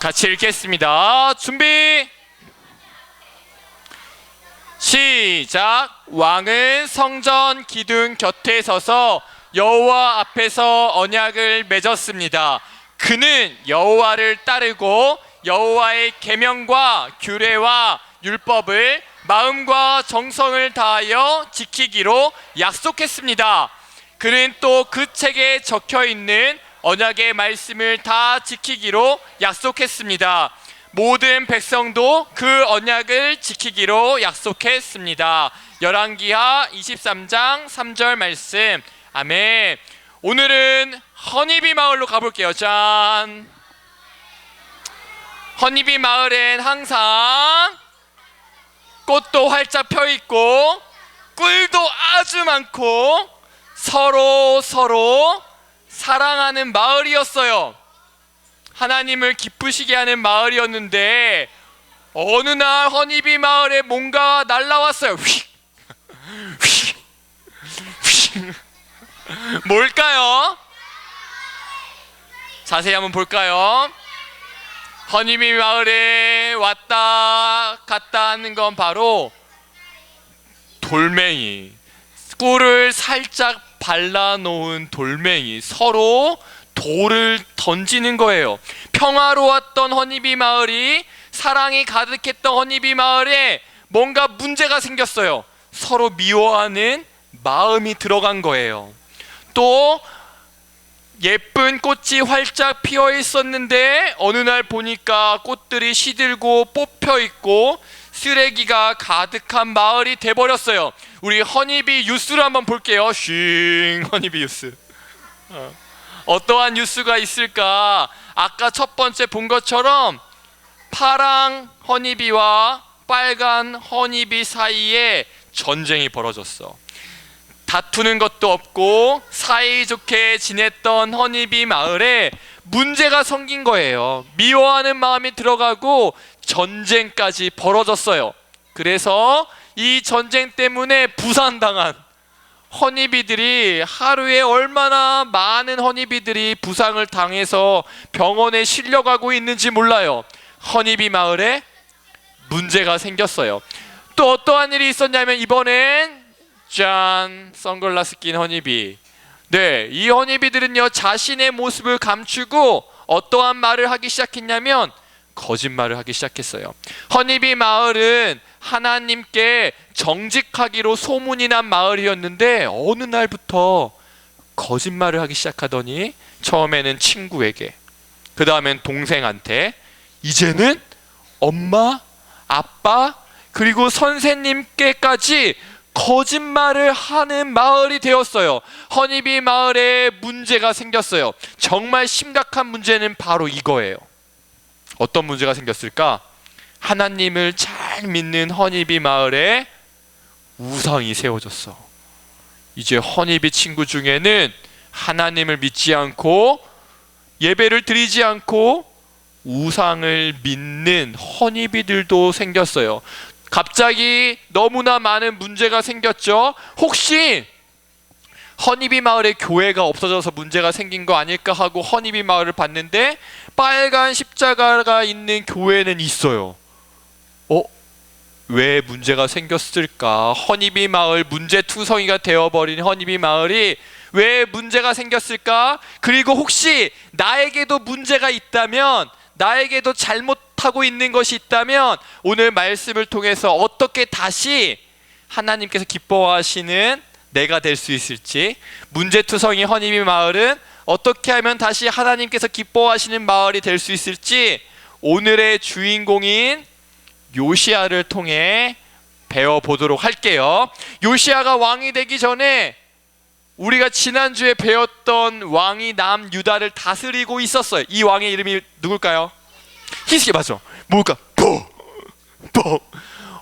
같이 읽겠습니다. 준비 시작. 왕은 성전 기둥 곁에 서서 여호와 앞에서 언약을 맺었습니다. 그는 여호와를 따르고 여호와의 계명과 규례와 율법을 마음과 정성을 다하여 지키기로 약속했습니다. 그는 또 그 책에 적혀 있는 언약의 말씀을 다 지키기로 약속했습니다. 모든 백성도 그 언약을 지키기로 약속했습니다. 열왕기하 23장 3절 말씀. 아멘. 오늘은 허니비 마을로 가볼게요. 짠. 허니비 마을엔 항상 꽃도 활짝 펴있고 꿀도 아주 많고 서로 사랑하는 마을이었어요. 하나님을 기쁘시게 하는 마을이었는데 어느 날 허니비 마을에 뭔가 날라왔어요. 휙, 휙, 휙. 뭘까요? 자세히 한번 볼까요? 허니비 마을에 왔다 갔다 하는 건 바로 돌멩이, 꿀을 살짝 발라놓은 돌멩이, 서로 돌을 던지는 거예요. 평화로웠던 허니비 마을이, 사랑이 가득했던 허니비 마을에 뭔가 문제가 생겼어요. 서로 미워하는 마음이 들어간 거예요. 또 예쁜 꽃이 활짝 피어 있었는데 어느 날 보니까 꽃들이 시들고 뽑혀 있고 쓰레기가 가득한 마을이 돼버렸어요. 우리 허니비 뉴스를 한번 볼게요. 쉥, 허니비 뉴스. 어떠한 뉴스가 있을까? 아까 첫 번째 본 것처럼 파랑 허니비와 빨간 허니비 사이에 전쟁이 벌어졌어. 다투는 것도 없고 사이좋게 지냈던 허니비 마을에 문제가 생긴 거예요. 미워하는 마음이 들어가고 전쟁까지 벌어졌어요. 그래서 이 전쟁 때문에 부상당한 허니비들이, 하루에 얼마나 많은 허니비들이 부상을 당해서 병원에 실려가고 있는지 몰라요. 허니비 마을에 문제가 생겼어요. 또 어떠한 일이 있었냐면 이번엔 짠, 선글라스 낀 허니비. 네, 이 허니비들은요 자신의 모습을 감추고 어떠한 말을 하기 시작했냐면 거짓말을 하기 시작했어요. 허니비 마을은 하나님께 정직하기로 소문이 난 마을이었는데 어느 날부터 거짓말을 하기 시작하더니 처음에는 친구에게, 그 다음엔 동생한테, 이제는 엄마, 아빠, 그리고 선생님께까지 거짓말을 하는 마을이 되었어요. 허니비 마을에 문제가 생겼어요. 정말 심각한 문제는 바로 이거예요. 어떤 문제가 생겼을까? 하나님을 잘 믿는 허니비 마을에 우상이 세워졌어. 이제 허니비 친구 중에는 하나님을 믿지 않고 예배를 드리지 않고 우상을 믿는 허니비들도 생겼어요. 갑자기 너무나 많은 문제가 생겼죠. 혹시 허니비 마을에 교회가 없어져서 문제가 생긴 거 아닐까 하고 허니비 마을을 봤는데 빨간 십자가가 있는 교회는 있어요. 왜 문제가 생겼을까? 허니비 마을, 문제투성이가 되어버린 허니비 마을이 왜 문제가 생겼을까? 그리고 혹시 나에게도 문제가 있다면, 나에게도 잘못하고 있는 것이 있다면 오늘 말씀을 통해서 어떻게 다시 하나님께서 기뻐하시는 내가 될 수 있을지, 문제투성이 허니비 마을은 어떻게 하면 다시 하나님께서 기뻐하시는 마을이 될 수 있을지 오늘의 주인공인 요시야를 통해 배워보도록 할게요. 요시야가 왕이 되기 전에 우리가 지난주에 배웠던 왕이 남유다를 다스리고 있었어요. 이 왕의 이름이 누굴까요? 히스기야. 맞죠? 뭘까?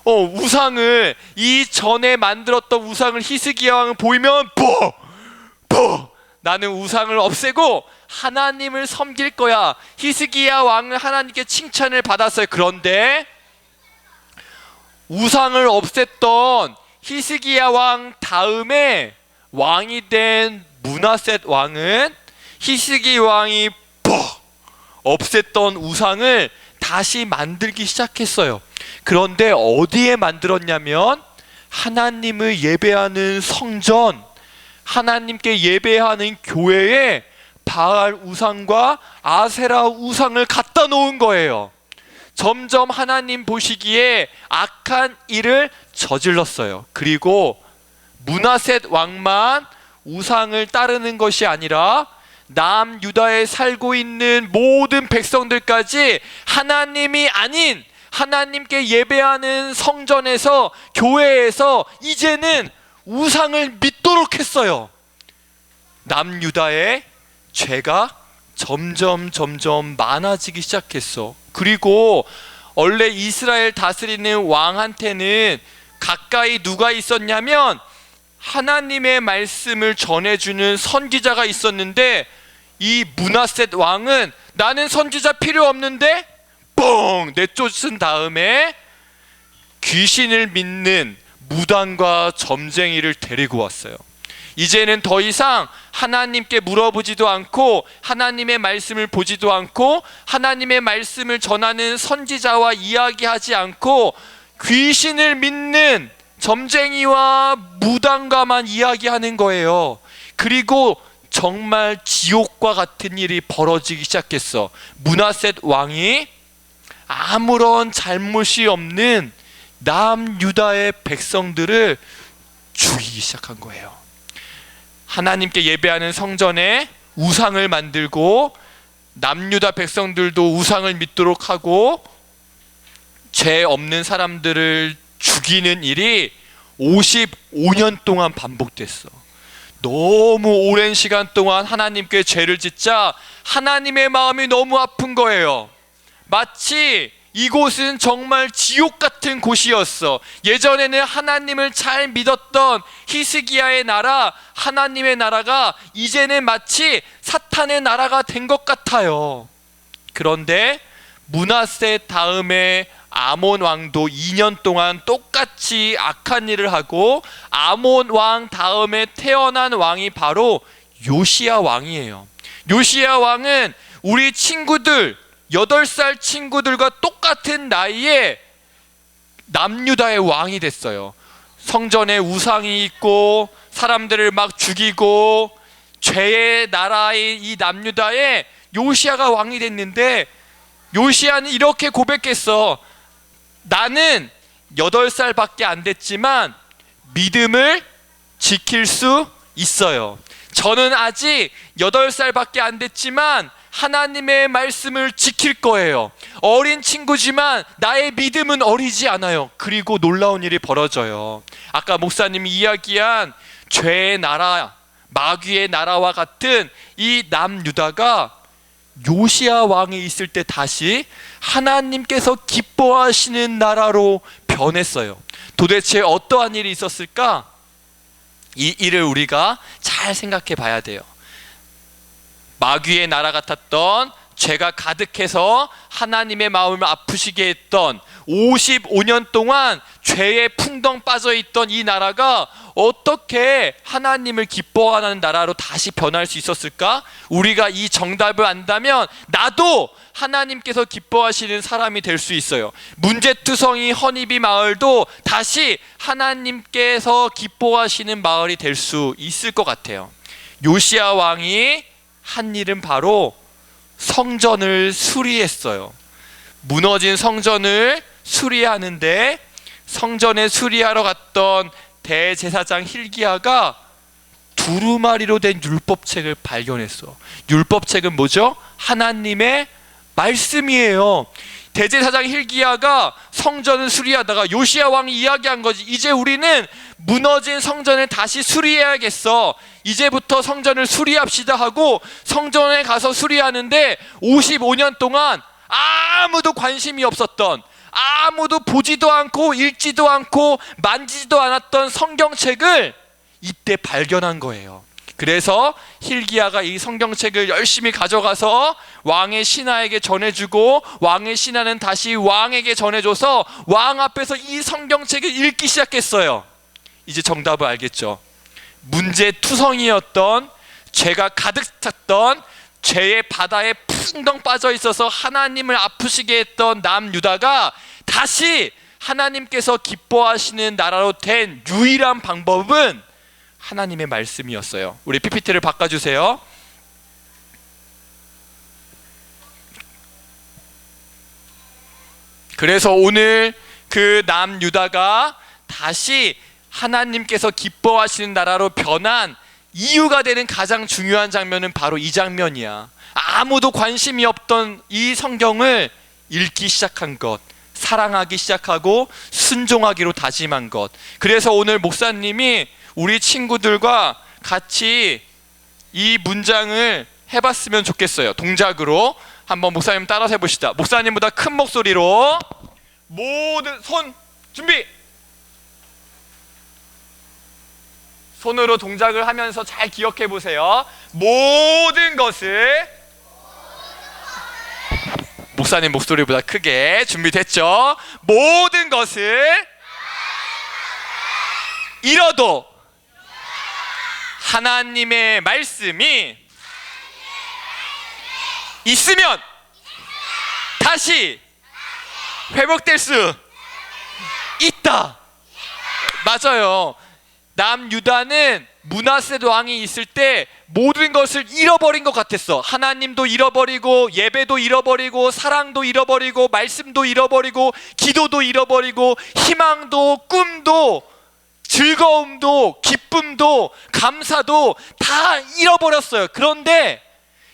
우상을, 이전에 만들었던 우상을 히스기야 왕은 보이면 나는 우상을 없애고 하나님을 섬길 거야. 히스기야 왕은 하나님께 칭찬을 받았어요. 그런데 우상을 없앴던 히스기야 왕 다음에 왕이 된 므낫셋 왕은 히스기 왕이 없앴던 우상을 다시 만들기 시작했어요. 그런데 어디에 만들었냐면 하나님을 예배하는 성전, 하나님께 예배하는 교회에 바알 우상과 아세라 우상을 갖다 놓은 거예요. 점점 하나님 보시기에 악한 일을 저질렀어요. 그리고 므낫셋 왕만 우상을 따르는 것이 아니라 남유다에 살고 있는 모든 백성들까지 하나님이 아닌 하나님께 예배하는 성전에서, 교회에서 이제는 우상을 믿도록 했어요. 남유다의 죄가 점점 많아지기 시작했어. 그리고 원래 이스라엘 다스리는 왕한테는 가까이 누가 있었냐면 하나님의 말씀을 전해주는 선지자가 있었는데, 이 므낫셋 왕은 나는 선지자 필요 없는데 뻥 내쫓은 다음에 귀신을 믿는 무당과 점쟁이를 데리고 왔어요. 이제는 더 이상 하나님께 물어보지도 않고 하나님의 말씀을 보지도 않고 하나님의 말씀을 전하는 선지자와 이야기하지 않고 귀신을 믿는 점쟁이와 무당과만 이야기하는 거예요. 그리고 정말 지옥과 같은 일이 벌어지기 시작했어. 므낫셋 왕이 아무런 잘못이 없는 남유다의 백성들을 죽이기 시작한 거예요. 하나님께 예배하는 성전에 우상을 만들고 남유다 백성들도 우상을 믿도록 하고 죄 없는 사람들을 죽이는 일이 55년 동안 반복됐어. 너무 오랜 시간 동안 하나님께 죄를 짓자 하나님의 마음이 너무 아픈 거예요. 마치 이곳은 정말 지옥 같은 곳이었어. 예전에는 하나님을 잘 믿었던 히스기야의 나라, 하나님의 나라가 이제는 마치 사탄의 나라가 된 것 같아요. 그런데 므낫셋 다음에 아몬 왕도 2년 동안 똑같이 악한 일을 하고, 아몬 왕 다음에 태어난 왕이 바로 요시야 왕이에요. 요시야 왕은 우리 친구들 8살 친구들과 똑같은 나이에 남유다의 왕이 됐어요. 성전에 우상이 있고 사람들을 막 죽이고 죄의 나라인 이 남유다에 요시야가 왕이 됐는데, 요시야는 이렇게 고백했어. 나는 8살밖에 안 됐지만 믿음을 지킬 수 있어요. 저는 아직 8살밖에 안 됐지만 하나님의 말씀을 지킬 거예요. 어린 친구지만 나의 믿음은 어리지 않아요. 그리고 놀라운 일이 벌어져요. 아까 목사님이 이야기한 죄의 나라, 마귀의 나라와 같은 이 남유다가 요시야 왕이 있을 때 다시 하나님께서 기뻐하시는 나라로 변했어요. 도대체 어떠한 일이 있었을까? 이 일을 우리가 잘 생각해 봐야 돼요. 마귀의 나라 같았던, 죄가 가득해서 하나님의 마음을 아프시게 했던 55년 동안 죄에 풍덩 빠져있던 이 나라가 어떻게 하나님을 기뻐하는 나라로 다시 변할 수 있었을까? 우리가 이 정답을 안다면 나도 하나님께서 기뻐하시는 사람이 될 수 있어요. 문제투성이 허니비 마을도 다시 하나님께서 기뻐하시는 마을이 될 수 있을 것 같아요. 요시야 왕이 한 일은 바로 성전을 수리했어요. 무너진 성전을 수리하는데, 성전에 수리하러 갔던 대제사장 hil기야가 두루마리로 된 율법책을 발견했어. 율법책은 뭐죠? 하나님의 말씀이에요. 대제사장 hil기야가 성전을 수리하다가 요시야 왕이 이야기한 거지. 이제 우리는 무너진 성전을 다시 수리해야겠어. 이제부터 성전을 수리합시다 하고 성전에 가서 수리하는데 55년 동안 아무도 관심이 없었던, 아무도 보지도 않고 읽지도 않고 만지지도 않았던 성경책을 이때 발견한 거예요. 그래서 hil기야가 이 성경책을 열심히 가져가서 왕의 신하에게 전해주고, 왕의 신하는 다시 왕에게 전해줘서 왕 앞에서 이 성경책을 읽기 시작했어요. 이제 정답을 알겠죠? 문제투성이였던, 죄가 가득 찼던, 죄의 바다에 푹 풍덩 빠져 있어서 하나님을 아프시게 했던 남유다가 다시 하나님께서 기뻐하시는 나라로 된 유일한 방법은 하나님의 말씀이었어요. 우리 PPT를 바꿔주세요. 그래서 오늘 그 남유다가 다시 하나님께서 기뻐하시는 나라로 변한 이유가 되는 가장 중요한 장면은 바로 이 장면이야. 아무도 관심이 없던 이 성경을 읽기 시작한 것, 사랑하기 시작하고 순종하기로 다짐한 것. 그래서 오늘 목사님이 우리 친구들과 같이 이 문장을 해봤으면 좋겠어요. 동작으로 한번 목사님 따라서 해봅시다. 목사님보다 큰 목소리로 모든 손 준비. 손으로 동작을 하면서 잘 기억해 보세요. 모든 것을, 목사님 목소리보다 크게, 준비됐죠? 모든 것을 잃어도 하나님의 말씀이 있으면 다시 회복될 수 있다. 맞아요. 남유다는 므낫세 왕이 있을 때 모든 것을 잃어버린 것 같았어. 하나님도 잃어버리고, 예배도 잃어버리고, 사랑도 잃어버리고, 말씀도 잃어버리고, 기도도 잃어버리고, 희망도, 꿈도, 즐거움도, 기쁨도, 감사도 다 잃어버렸어요. 그런데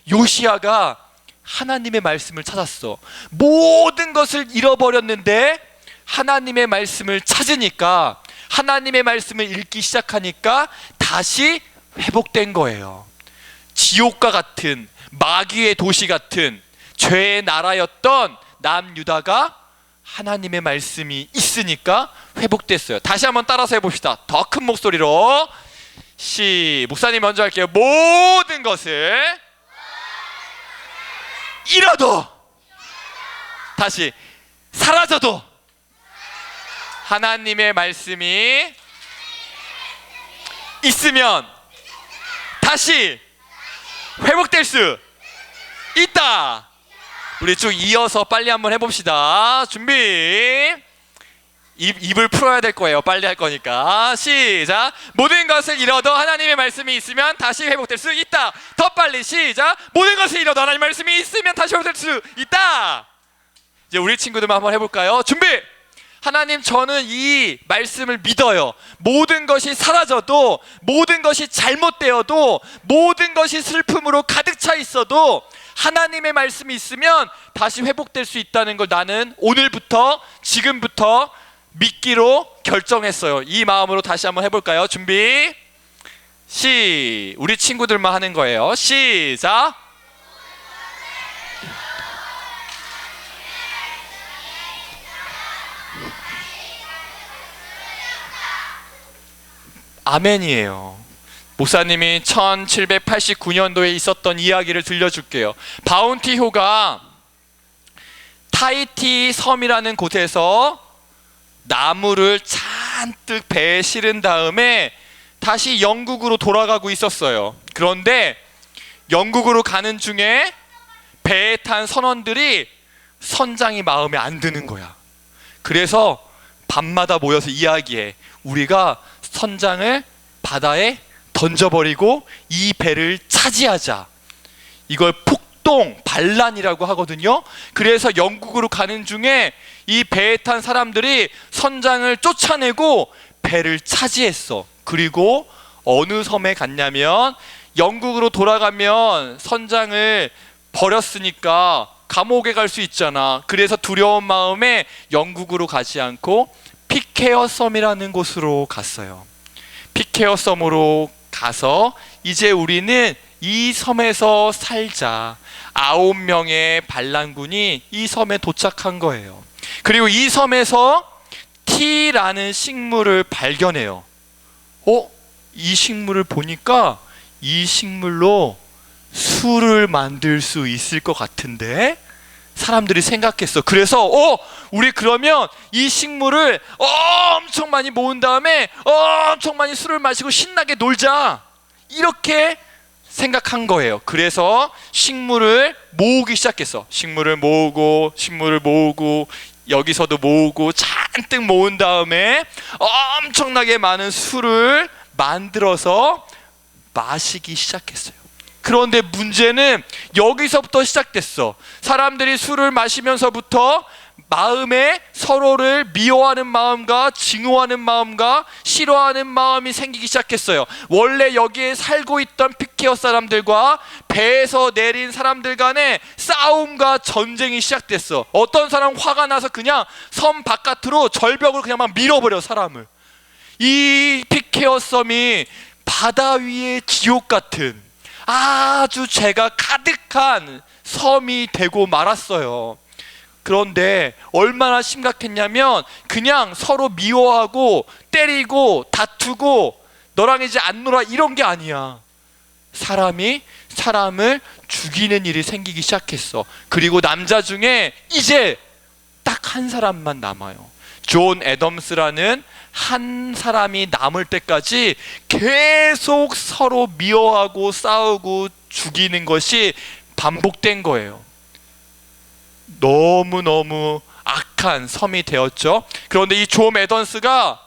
요시야가 하나님의 말씀을 찾았어. 모든 것을 잃어버렸는데 하나님의 말씀을 찾으니까, 하나님의 말씀을 읽기 시작하니까 다시 회복된 거예요. 지옥과 같은, 마귀의 도시 같은 죄의 나라였던 남유다가 하나님의 말씀이 있으니까 회복됐어요. 다시 한번 따라서 해봅시다. 더 큰 목소리로. 목사님 먼저 할게요. 모든 것을 잃어도, 다시 사라져도 하나님의 말씀이 있으면 다시 회복될 수 있다. 우리 쭉 이어서 빨리 한번 해봅시다. 준비. 입을 풀어야 될 거예요. 빨리 할 거니까. 시작. 모든 것을 잃어도 하나님의 말씀이 있으면 다시 회복될 수 있다. 더 빨리. 시작. 모든 것을 잃어도 하나님의 말씀이 있으면 다시 회복될 수 있다. 이제 우리 친구들만 한번 해볼까요? 준비. 하나님, 저는 이 말씀을 믿어요. 모든 것이 사라져도, 모든 것이 잘못되어도, 모든 것이 슬픔으로 가득 차 있어도 하나님의 말씀이 있으면 다시 회복될 수 있다는 걸 나는 오늘부터, 지금부터 믿기로 결정했어요. 이 마음으로 다시 한번 해볼까요? 준비. 우리 친구들만 하는 거예요. 시작. 아멘이에요. 목사님이 1789년도에 있었던 이야기를 들려줄게요. 바운티호가 타히티 섬이라는 곳에서 나무를 잔뜩 배에 실은 다음에 다시 영국으로 돌아가고 있었어요. 그런데 영국으로 가는 중에 배에 탄 선원들이 선장이 마음에 안 드는 거야. 그래서 밤마다 모여서 이야기해. 우리가 선장을 바다에 던져버리고 이 배를 차지하자. 이걸 폭동, 반란이라고 하거든요. 그래서 영국으로 가는 중에 이 배에 탄 사람들이 선장을 쫓아내고 배를 차지했어. 그리고 어느 섬에 갔냐면, 영국으로 돌아가면 선장을 버렸으니까 감옥에 갈 수 있잖아. 그래서 두려운 마음에 영국으로 가지 않고 피케어 섬이라는 곳으로 갔어요. 피케어 섬으로 가서 이제 우리는 이 섬에서 살자. 9명의 반란군이 이 섬에 도착한 거예요. 그리고 이 섬에서 티라는 식물을 발견해요. 이 식물을 보니까 이 식물로 술을 만들 수 있을 것 같은데? 사람들이 생각했어. 그래서 우리 그러면 이 식물을 엄청 많이 모은 다음에 엄청 많이 술을 마시고 신나게 놀자. 이렇게 생각한 거예요. 그래서 식물을 모으기 시작했어. 식물을 모으고 여기서도 모으고 잔뜩 모은 다음에 엄청나게 많은 술을 만들어서 마시기 시작했어요. 그런데 문제는 여기서부터 시작됐어. 사람들이 술을 마시면서부터 마음에 서로를 미워하는 마음과 증오하는 마음과 싫어하는 마음이 생기기 시작했어요. 원래 여기에 살고 있던 피케어 사람들과 배에서 내린 사람들 간에 싸움과 전쟁이 시작됐어. 어떤 사람 화가 나서 그냥 섬 바깥으로 절벽으로 그냥 막 밀어버려 사람을. 이 피케어 섬이 바다 위의 지옥 같은 아주 죄가 가득한 섬이 되고 말았어요. 그런데 얼마나 심각했냐면 그냥 서로 미워하고 때리고 다투고 너랑 이제 안 놀아 이런 게 아니야. 사람이 사람을 죽이는 일이 생기기 시작했어. 그리고 남자 중에 이제 딱 한 사람만 남아요. 존 애덤스라는 한 사람이 남을 때까지 계속 서로 미워하고 싸우고 죽이는 것이 반복된 거예요. 너무너무 악한 섬이 되었죠. 그런데 이 존 애덤스가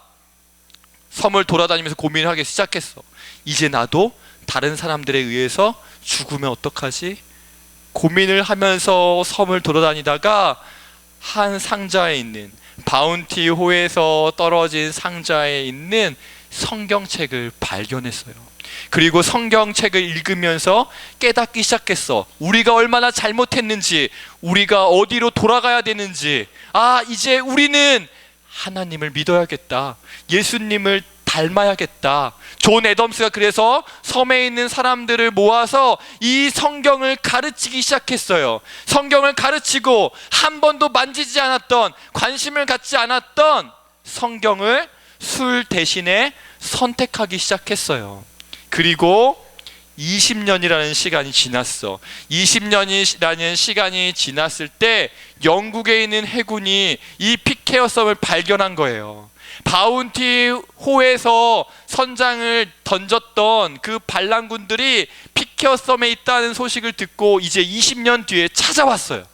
섬을 돌아다니면서 고민을 하기 시작했어. 이제 나도 다른 사람들에 의해서 죽으면 어떡하지? 고민을 하면서 섬을 돌아다니다가 한 상자에 있는 바운티 호에서 떨어진 상자에 있는 성경책을 발견했어요. 그리고 성경책을 읽으면서 깨닫기 시작했어. 우리가 얼마나 잘못했는지, 우리가 어디로 돌아가야 되는지. 이제 우리는 하나님을 믿어야겠다. 예수님을 닮아야겠다. 존 애덤스가 그래서 섬에 있는 사람들을 모아서 이 성경을 가르치기 시작했어요. 성경을 가르치고 한 번도 만지지 않았던, 관심을 갖지 않았던 성경을 술 대신에 선택하기 시작했어요. 그리고 20년이라는 시간이 지났어. 20년이라는 시간이 지났을 때 영국에 있는 해군이 이 피케어 섬을 발견한 거예요. 바운티 호에서 선장을 던졌던 그 반란군들이 피케어 섬에 있다는 소식을 듣고 이제 20년 뒤에 찾아왔어요.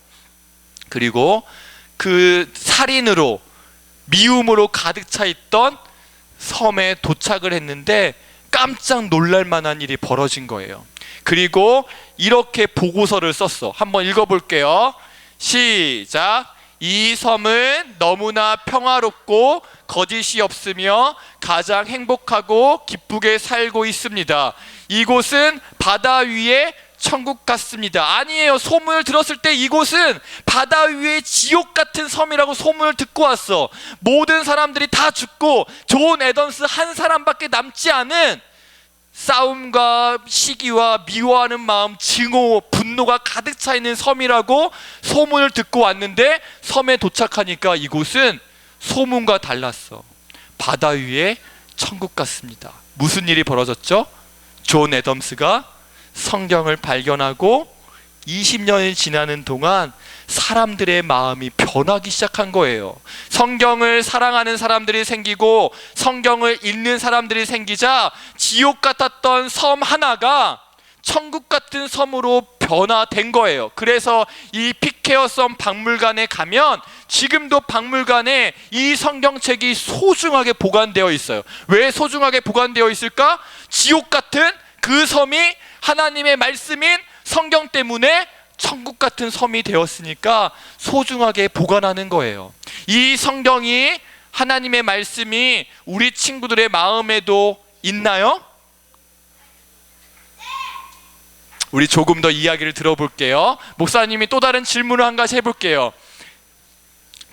그리고 그 살인으로, 미움으로 가득 차 있던 섬에 도착을 했는데 깜짝 놀랄 만한 일이 벌어진 거예요. 그리고 이렇게 보고서를 썼어. 한번 읽어볼게요. 시작. 이 섬은 너무나 평화롭고 거짓이 없으며 가장 행복하고 기쁘게 살고 있습니다. 이곳은 바다 위의 천국 같습니다. 아니에요. 소문을 들었을 때 이곳은 바다 위의 지옥 같은 섬이라고 소문을 듣고 왔어. 모든 사람들이 다 죽고 존 애덤스 한 사람밖에 남지 않은 싸움과 시기와 미워하는 마음, 증오, 분노가 가득 차 있는 섬이라고 소문을 듣고 왔는데 섬에 도착하니까 이곳은 소문과 달랐어. 바다 위에 천국 같습니다. 무슨 일이 벌어졌죠? 존 애덤스가 성경을 발견하고 20년이 지나는 동안 사람들의 마음이 변하기 시작한 거예요. 성경을 사랑하는 사람들이 생기고 성경을 읽는 사람들이 생기자 지옥 같았던 섬 하나가 천국 같은 섬으로 변화된 거예요. 그래서 이 피케어 섬 박물관에 가면 지금도 박물관에 이 성경책이 소중하게 보관되어 있어요. 왜 소중하게 보관되어 있을까? 지옥 같은 그 섬이 하나님의 말씀인 성경 때문에 천국 같은 섬이 되었으니까 소중하게 보관하는 거예요. 이 성경이, 하나님의 말씀이 우리 친구들의 마음에도 있나요? 우리 조금 더 이야기를 들어볼게요. 목사님이 또 다른 질문을 한 가지 해볼게요.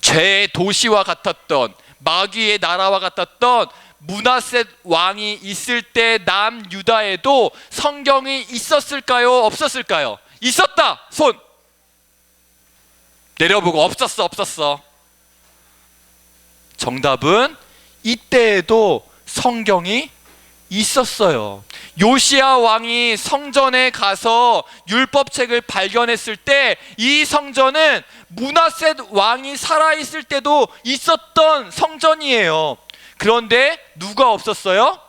죄의 도시와 같았던, 마귀의 나라와 같았던 므낫셋 왕이 있을 때 남유다에도 성경이 있었을까요? 없었을까요? 있었다! 손! 내려보고 없었어. 정답은 이때에도 성경이 있었어요. 요시야 왕이 성전에 가서 율법책을 발견했을 때 이 성전은 므낫셋 왕이 살아있을 때도 있었던 성전이에요. 그런데 누가 없었어요?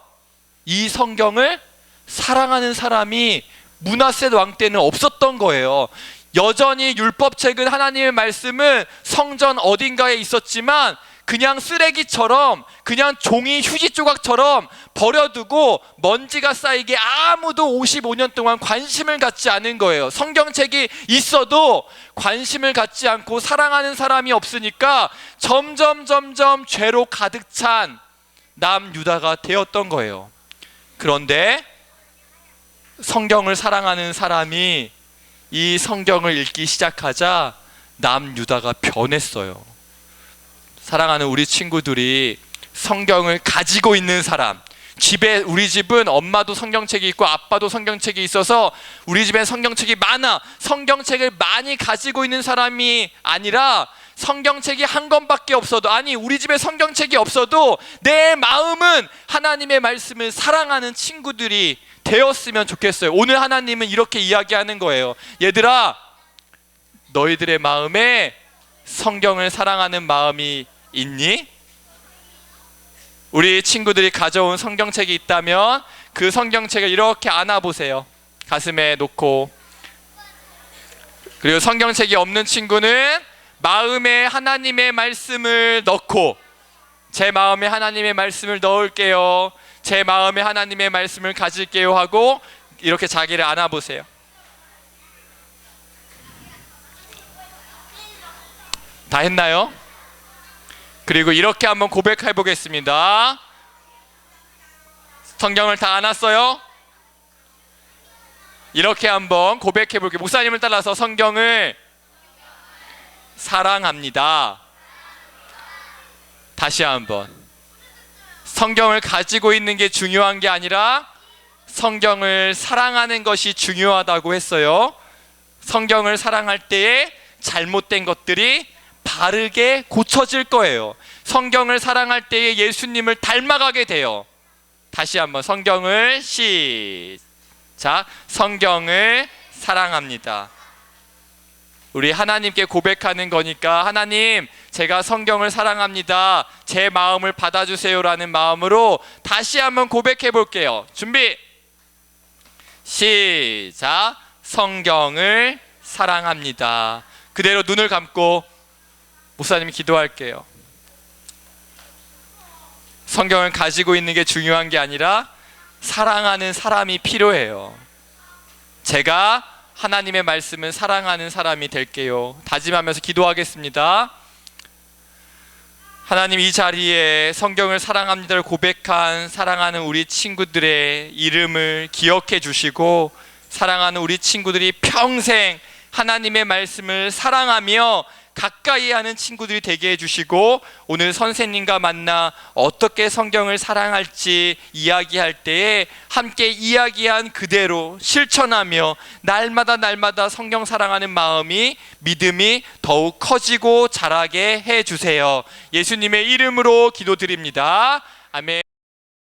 이 성경을 사랑하는 사람이 므낫세 왕 때는 없었던 거예요. 여전히 율법책은, 하나님의 말씀은 성전 어딘가에 있었지만 그냥 쓰레기처럼, 그냥 종이 휴지 조각처럼 버려두고 먼지가 쌓이게 아무도 55년 동안 관심을 갖지 않은 거예요. 성경책이 있어도 관심을 갖지 않고 사랑하는 사람이 없으니까 점점 죄로 가득 찬 남유다가 되었던 거예요. 그런데 성경을 사랑하는 사람이 이 성경을 읽기 시작하자 남유다가 변했어요. 사랑하는 우리 친구들이 성경을 가지고 있는 사람, 집에, 우리 집은 엄마도 성경책이 있고 아빠도 성경책이 있어서 우리 집엔 성경책이 많아. 성경책을 많이 가지고 있는 사람이 아니라 성경책이 한 권밖에 없어도, 아니 우리 집에 성경책이 없어도 내 마음은 하나님의 말씀을 사랑하는 친구들이 되었으면 좋겠어요. 오늘 하나님은 이렇게 이야기하는 거예요. 얘들아, 너희들의 마음에 성경을 사랑하는 마음이 있니? 우리 친구들이 가져온 성경책이 있다면 그 성경책을 이렇게 안아보세요. 가슴에 놓고. 그리고 성경책이 없는 친구는 마음에 하나님의 말씀을 넣고, 제 마음에 하나님의 말씀을 넣을게요, 제 마음에 하나님의 말씀을 가질게요 하고 이렇게 자기를 안아보세요. 다 했나요? 그리고 이렇게 한번 고백해 보겠습니다. 성경을 다 안았어요? 이렇게 한번 고백해 볼게요. 목사님을 따라서 성경을 사랑합니다. 다시 한번. 성경을 가지고 있는 게 중요한 게 아니라 성경을 사랑하는 것이 중요하다고 했어요. 성경을 사랑할 때에 잘못된 것들이 바르게 고쳐질 거예요. 성경을 사랑할 때에 예수님을 닮아가게 돼요. 다시 한번 성경을 시작. 성경을 사랑합니다. 우리 하나님께 고백하는 거니까, 하나님, 제가 성경을 사랑합니다, 제 마음을 받아주세요 라는 마음으로 다시 한번 고백해 볼게요. 준비 시작. 성경을 사랑합니다. 그대로 눈을 감고 목사님이 기도할게요. 성경을 가지고 있는 게 중요한 게 아니라 사랑하는 사람이 필요해요. 제가 하나님의 말씀을 사랑하는 사람이 될게요. 다짐하면서 기도하겠습니다. 하나님, 이 자리에 성경을 사랑합니다를 고백한 사랑하는 우리 친구들의 이름을 기억해 주시고, 사랑하는 우리 친구들이 평생 하나님의 말씀을 사랑하며 가까이 하는 친구들이 되게 해주시고, 오늘 선생님과 만나 어떻게 성경을 사랑할지 이야기할 때에 함께 이야기한 그대로 실천하며 날마다 성경 사랑하는 마음이, 믿음이 더욱 커지고 자라게 해주세요. 예수님의 이름으로 기도드립니다. 아멘.